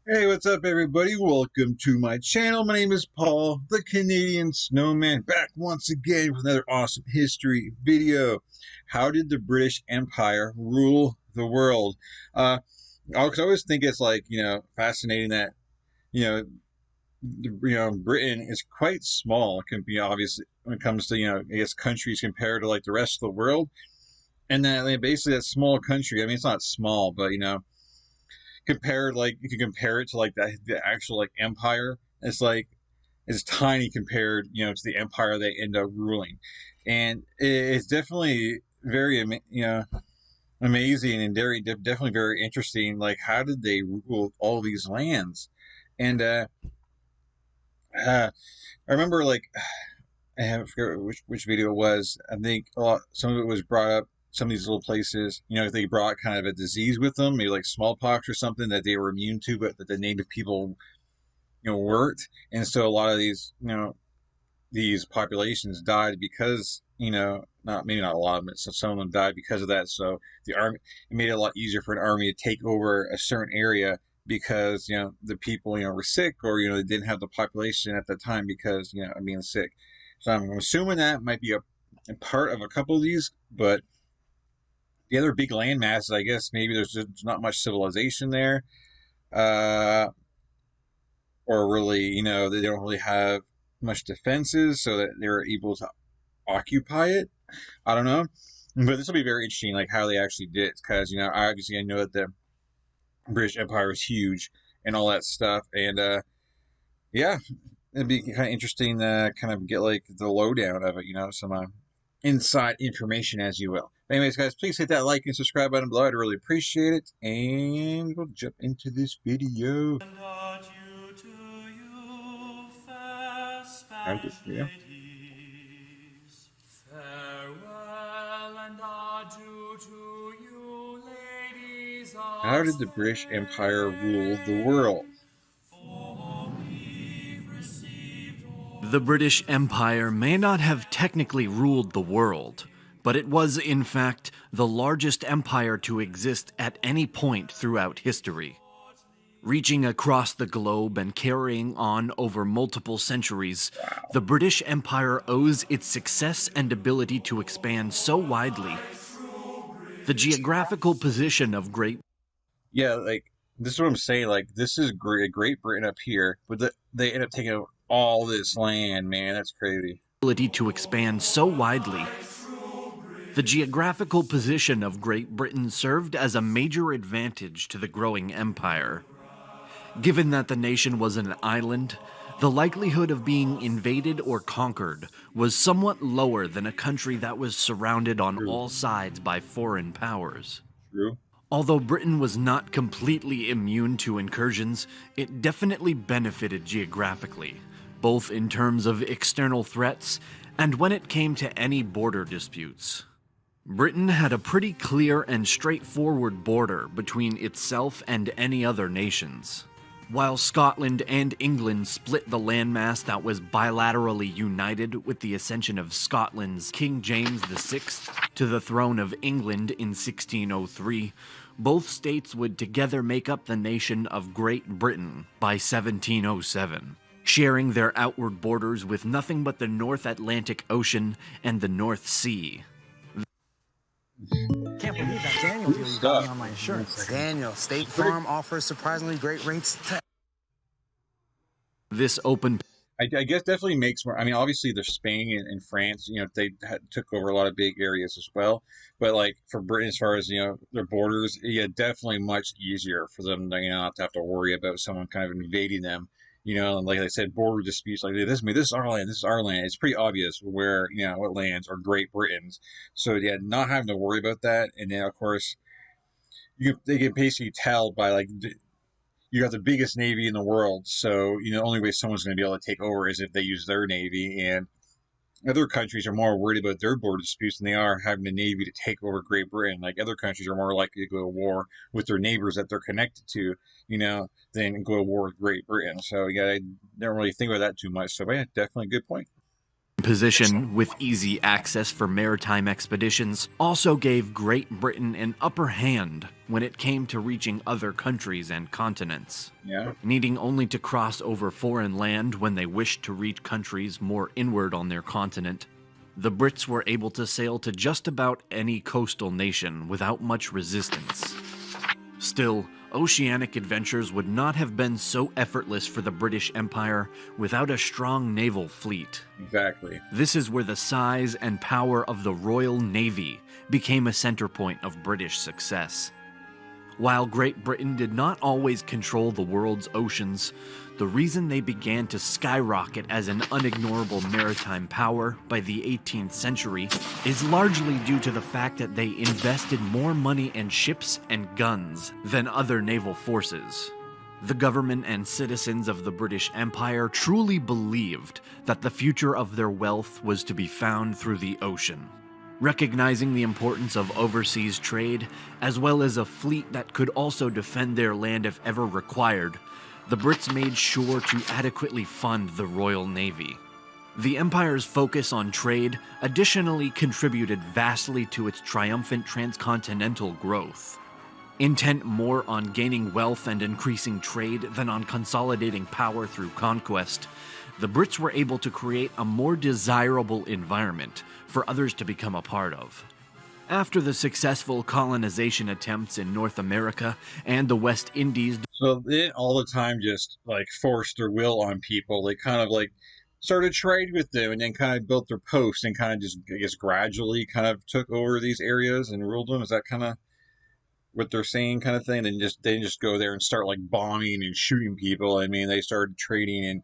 Hey, what's up, everybody? Welcome to my channel. My name is Paul, the Canadian Snowman, back once again with another awesome history video. How did the British Empire rule the world? I always think it's fascinating that you know Britain is quite small. It can be obvious when it comes to I guess countries compared to like the rest of the world, and then basically that small country. I mean, it's not small, but compared like if you compare it to like the actual like empire, it's tiny compared to the empire they end up ruling, and it's definitely very amazing and very definitely very interesting. Like, how did they rule all these lands? And I remember like I forget which video it was. I think some of it was brought up. Some of these little places, they brought kind of a disease with them, maybe like smallpox or something that they were immune to, but that the native people, weren't. And so a lot of these populations died because, not maybe not a lot of them, but some of them died because of that. So the army, it made it a lot easier for an army to take over a certain area because the people were sick, or they didn't have the population at the time because of being sick. So I'm assuming that might be a part of a couple of these, but the other big land masses, I guess maybe there's just not much civilization there, uh, or really, they don't really have much defenses, so that they're able to occupy it. I don't know, but this will be very interesting, like how they actually did it, because I know that the British Empire was huge and all that stuff, and yeah, it'd be kind of interesting to kind of get like the lowdown of it, some inside information, as you will. But anyways, guys, please hit that like and subscribe button below. I'd really appreciate it. And we'll jump into this video. Yeah. Farewell and adieu to you, ladies How of did the British Empire rule the Spain. world? The British Empire may not have technically ruled the world, but it was, in fact, the largest empire to exist at any point throughout history. Reaching across the globe and carrying on over multiple centuries, the British Empire owes its success and ability to expand so widely. The geographical position of Yeah, like this is what I'm saying. Like, this is Great Britain up here, but they end up taking over all this land. Man, that's crazy. ability to expand so widely, the geographical position of Great Britain served as a major advantage to the growing empire. Given that the nation was an island, the likelihood of being invaded or conquered was somewhat lower than a country that was surrounded on True, all sides by foreign powers. true. Although Britain was not completely immune to incursions, it definitely benefited geographically, both in terms of external threats and when it came to any border disputes. Britain had a pretty clear and straightforward border between itself and any other nations. While Scotland and England split the landmass that was bilaterally united with the ascension of Scotland's King James VI to the throne of England in 1603, both states would together make up the nation of Great Britain by 1707, sharing their outward borders with nothing but the North Atlantic Ocean and the North Sea. Can't believe that Daniel deal you got me on my insurance. Daniel, State Farm offers surprisingly great rates. This open I guess definitely makes more. I mean, obviously, there's Spain and France. They took over a lot of big areas as well. But like for Britain, as far as their borders, yeah, definitely much easier for them to not to have to worry about someone kind of invading them. And like I said, border disputes like this. I mean, this is our land. This is our land. It's pretty obvious where what lands are Great Britain's. So yeah, not having to worry about that. And then of course, they can basically tell by like you got the biggest navy in the world, so the only way someone's going to be able to take over is if they use their navy. And other countries are more worried about their border disputes than they are having a navy to take over Great Britain. Like, other countries are more likely to go to war with their neighbors that they're connected to, than go to war with Great Britain. So yeah, I don't really think about that too much. So yeah, definitely a good point. position, with easy access for maritime expeditions, also gave Great Britain an upper hand when it came to reaching other countries and continents. Yeah. Needing only to cross over foreign land when they wished to reach countries more inward on their continent, the Brits were able to sail to just about any coastal nation without much resistance. Still, oceanic adventures would not have been so effortless for the British Empire without a strong naval fleet. Exactly. This is where the size and power of the Royal Navy became a center point of British success. While Great Britain did not always control the world's oceans, the reason they began to skyrocket as an unignorable maritime power by the 18th century is largely due to the fact that they invested more money in ships and guns than other naval forces. The government and citizens of the British Empire truly believed that the future of their wealth was to be found through the ocean. Recognizing the importance of overseas trade, as well as a fleet that could also defend their land if ever required, the Brits made sure to adequately fund the Royal Navy. The Empire's focus on trade additionally contributed vastly to its triumphant transcontinental growth. Intent more on gaining wealth and increasing trade than on consolidating power through conquest, the Brits were able to create a more desirable environment for others to become a part of. After the successful colonization attempts in North America and the West Indies, So they didn't all the time just like force their will on people. They kind of like started trade with them and then kind of built their posts and kind of just, I guess, gradually kind of took over these areas and ruled them. Is that kind of what they're saying, kind of thing? And just they didn't just go there and start like bombing and shooting people. I mean, they started trading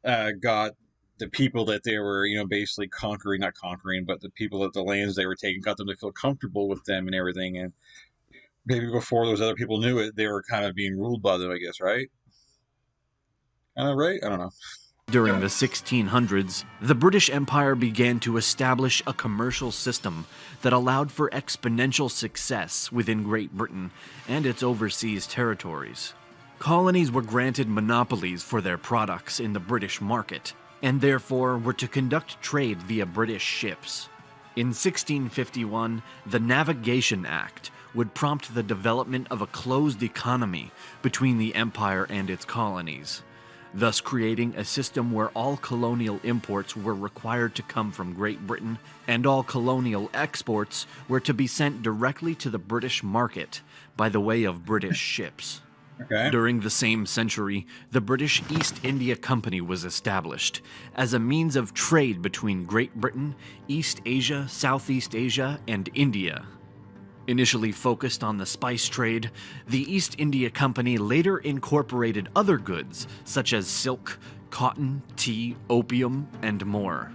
and got the people that they were, basically conquering, not conquering, but the people that the lands they were taking, got them to feel comfortable with them and everything. And maybe before those other people knew it, they were kind of being ruled by them, I guess, right? Right? I don't know. during the 1600s, the British Empire began to establish a commercial system that allowed for exponential success within Great Britain and its overseas territories. Colonies were granted monopolies for their products in the British market, and therefore were to conduct trade via British ships. In 1651, the Navigation Act would prompt the development of a closed economy between the empire and its colonies, thus creating a system where all colonial imports were required to come from Great Britain and all colonial exports were to be sent directly to the British market by the way of British ships. Okay. During the same century, the British East India Company was established as a means of trade between Great Britain, East Asia, Southeast Asia, and India. Initially focused on the spice trade, the East India Company later incorporated other goods such as silk, cotton, tea, opium, and more.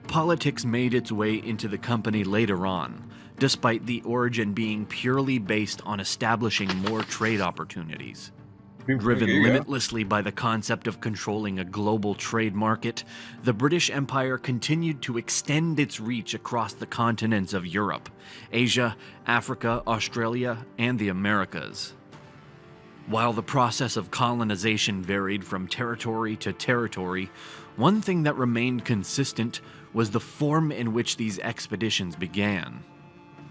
Politics made its way into the company later on, despite the origin being purely based on establishing more trade opportunities. Driven limitlessly by the concept of controlling a global trade market, the British Empire continued to extend its reach across the continents of Europe, Asia, Africa, Australia, and the Americas. While the process of colonization varied from territory to territory, one thing that remained consistent was the form in which these expeditions began.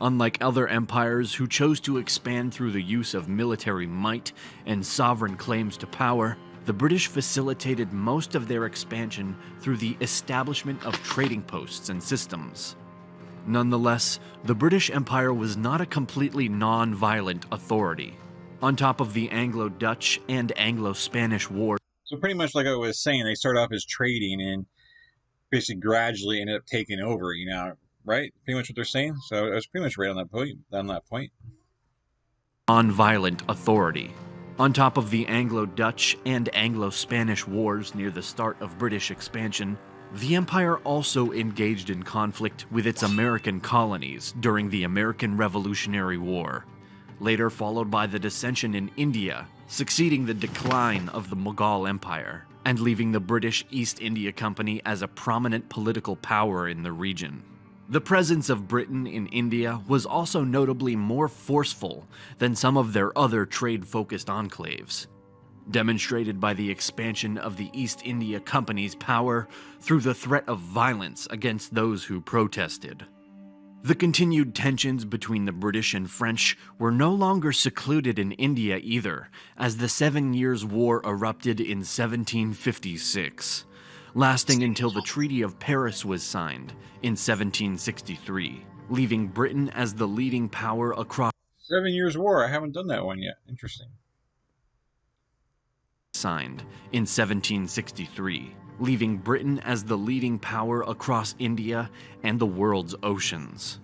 Unlike other empires who chose to expand through the use of military might and sovereign claims to power, the British facilitated most of their expansion through the establishment of trading posts and systems. Nonetheless, the British Empire was not a completely non-violent authority. On top of the Anglo-Dutch and Anglo-Spanish Wars, So pretty much like I was saying, they started off as trading and basically gradually ended up taking over, right? Pretty much what they're saying. So I was pretty much right on that point. non-violent authority. On top of the Anglo-Dutch and Anglo-Spanish wars near the start of British expansion, the empire also engaged in conflict with its American colonies during the American Revolutionary War, later followed by the dissension in India, succeeding the decline of the Mughal Empire, and leaving the British East India Company as a prominent political power in the region. The presence of Britain in India was also notably more forceful than some of their other trade-focused enclaves. demonstrated by the expansion of the East India Company's power through the threat of violence against those who protested. The continued tensions between the British and French were no longer secluded in India either, as the 7 Years' War erupted in 1756, lasting until the Treaty of Paris was signed in 1763, leaving Britain as the leading power across 7 Years War. I haven't done that one yet. Interesting. signed in 1763, leaving Britain as the leading power across India and the world's oceans.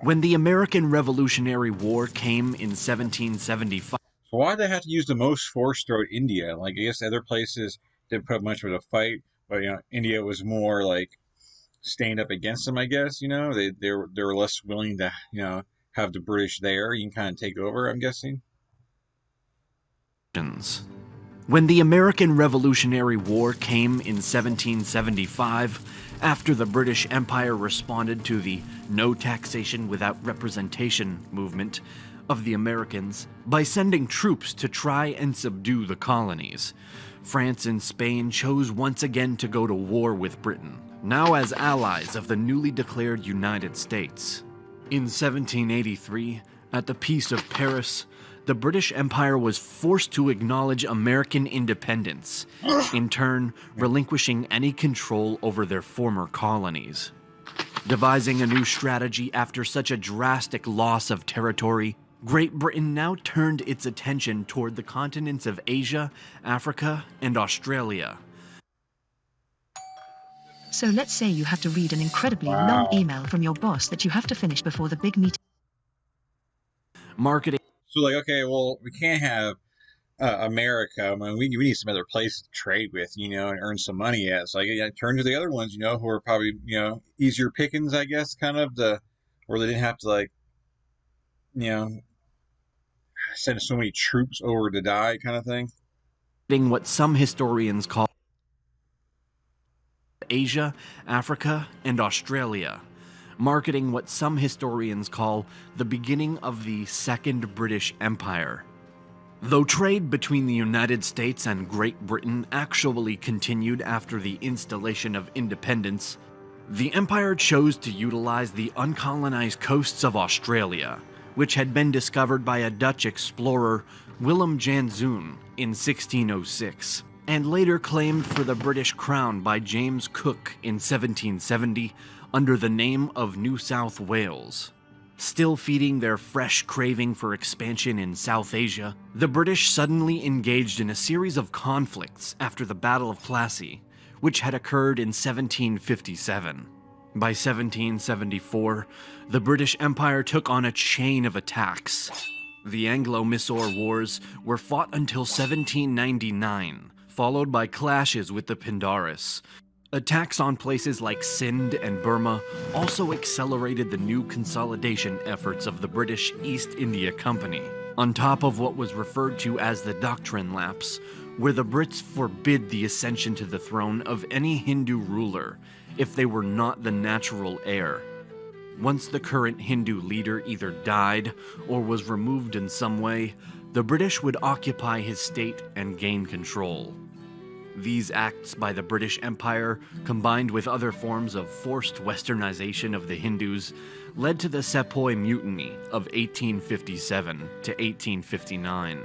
When the American Revolutionary War came in 1775, So why'd they have to use the most force throughout India? Like, I guess other places didn't put much of a fight, but India was more like staying up against them. I guess they were less willing to have the British there. You can kind of take over. I'm guessing. when the American Revolutionary War came in 1775, after the British Empire responded to the no taxation without representation movement of the Americans by sending troops to try and subdue the colonies, France and Spain chose once again to go to war with Britain, now as allies of the newly declared United States. In 1783, at the Peace of Paris, the British Empire was forced to acknowledge American independence, in turn relinquishing any control over their former colonies. Devising a new strategy after such a drastic loss of territory, Great Britain now turned its attention toward the continents of Asia, Africa, and Australia. So let's say you have to read an incredibly long email from your boss that you have to finish before the big meeting. Marketing So like, okay, well, we can't have America. I mean, we need some other places to trade with, and earn some money at. So turn to the other ones, who are probably, easier pickings, I guess, kind of where they didn't have to send so many troops over to die, kind of thing. what some historians call Asia, Africa, and Australia. Marketing what some historians call the beginning of the Second British Empire. Though trade between the United States and Great Britain actually continued after the installation of independence, the Empire chose to utilize the uncolonized coasts of Australia, which had been discovered by a Dutch explorer, Willem Janszoon, in 1606, and later claimed for the British Crown by James Cook in 1770 under the name of New South Wales. Still feeding their fresh craving for expansion in South Asia, the British suddenly engaged in a series of conflicts after the Battle of Plassey, which had occurred in 1757. By 1774, the British Empire took on a chain of attacks. The Anglo-Mysore Wars were fought until 1799, followed by clashes with the Pindaris. Attacks on places like Sindh and Burma also accelerated the new consolidation efforts of the British East India Company, on top of what was referred to as the Doctrine Lapse, where the Brits forbid the ascension to the throne of any Hindu ruler if they were not the natural heir. Once the current Hindu leader either died or was removed in some way, the British would occupy his state and gain control. These acts by the British Empire, combined with other forms of forced westernization of the Hindus, led to the Sepoy Mutiny of 1857 to 1859.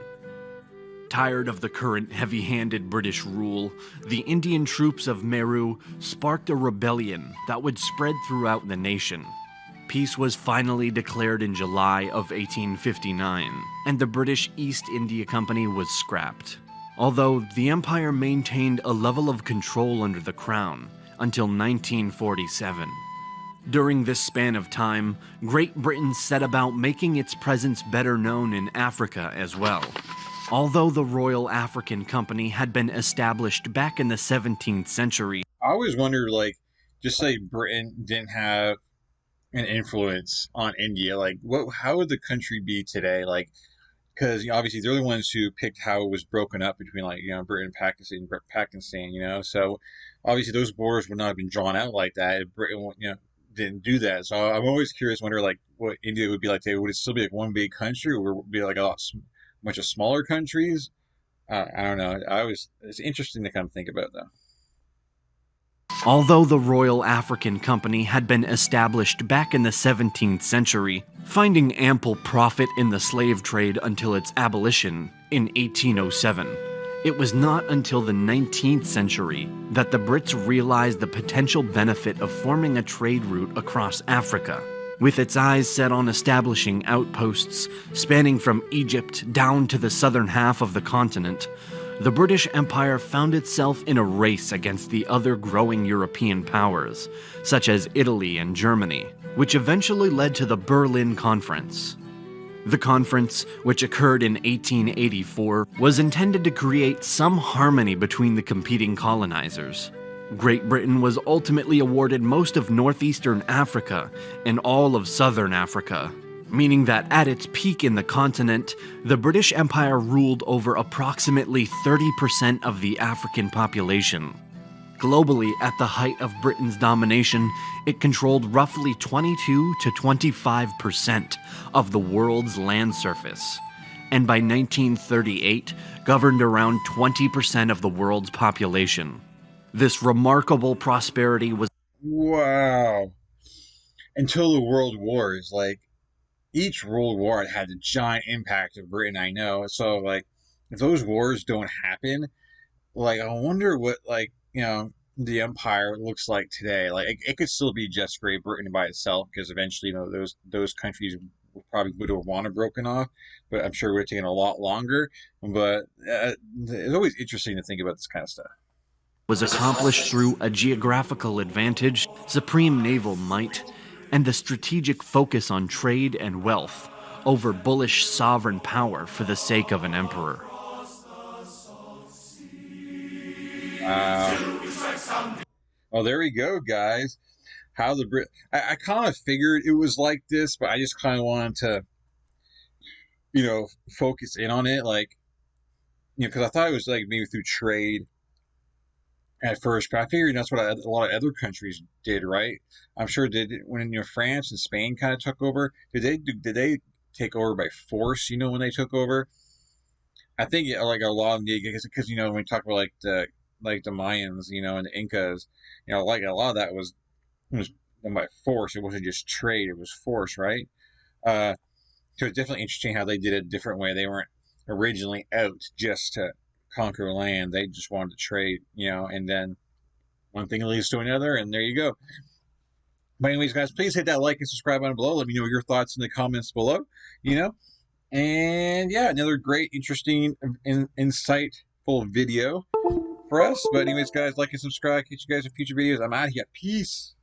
Tired of the current heavy-handed British rule, the Indian troops of Meru sparked a rebellion that would spread throughout the nation. Peace was finally declared in July of 1859, and the British East India Company was scrapped. Although the empire maintained a level of control under the crown until 1947. During this span of time, Great Britain set about making its presence better known in Africa as well. Although the Royal African Company had been established back in the 17th century, I always wondered, just say Britain didn't have an influence on India, how would the country be today? Because obviously they're the ones who picked how it was broken up between Britain and Pakistan. So obviously those borders would not have been drawn out like that if Britain didn't do that. So I'm always curious, wonder what India would be like today. Would it still be one big country, or would it be a bunch of smaller countries? I don't know. It's interesting to kind of think about though. Although the Royal African Company had been established back in the 17th century, finding ample profit in the slave trade until its abolition in 1807, it was not until the 19th century that the Brits realized the potential benefit of forming a trade route across Africa. With its eyes set on establishing outposts spanning from Egypt down to the southern half of the continent, the British Empire found itself in a race against the other growing European powers, such as Italy and Germany, which eventually led to the Berlin Conference. The conference, which occurred in 1884, was intended to create some harmony between the competing colonizers. Great Britain was ultimately awarded most of northeastern Africa and all of southern Africa, meaning that at its peak in the continent, the British Empire ruled over approximately 30% of the African population. Globally, at the height of Britain's domination, it controlled roughly 22 to 25% of the world's land surface, and by 1938, governed around 20% of the world's population. This remarkable prosperity was Wow. Until the World Wars, like each World War had a giant impact of Britain. I know. So like, if those wars don't happen, like I wonder what like the empire looks like today. Like it could still be just Great Britain by itself because eventually those countries would have wanted broken off, but I'm sure it would have taken a lot longer. But it's always interesting to think about this kind of stuff. was accomplished through a geographical advantage, supreme naval might, and the strategic focus on trade and wealth over bullish sovereign power for the sake of an emperor. Oh, there we go, guys. How the Brit. I kind of figured it was like this, but I just kind of wanted to, focus in on it, like, because I thought it was like maybe through trade at first, but I figured that's what a lot of other countries did, right? I'm sure did when France and Spain kind of took over. Did they take over by force? When they took over, I think like a lot of the because when we talk about like the Mayans, and the Incas, like a lot of that was done by force. It wasn't just trade; it was force, right? Uh, so it's definitely interesting how they did it a different way. They weren't originally out just to conquer land; they just wanted to trade, and then one thing leads to another, and there you go. But anyways, guys, please hit that like and subscribe button below. Let me know your thoughts in the comments below. You know, and yeah, another great, interesting, insightful video for us. But anyways, guys, like and subscribe. Catch you guys in future videos. I'm out of here. Peace.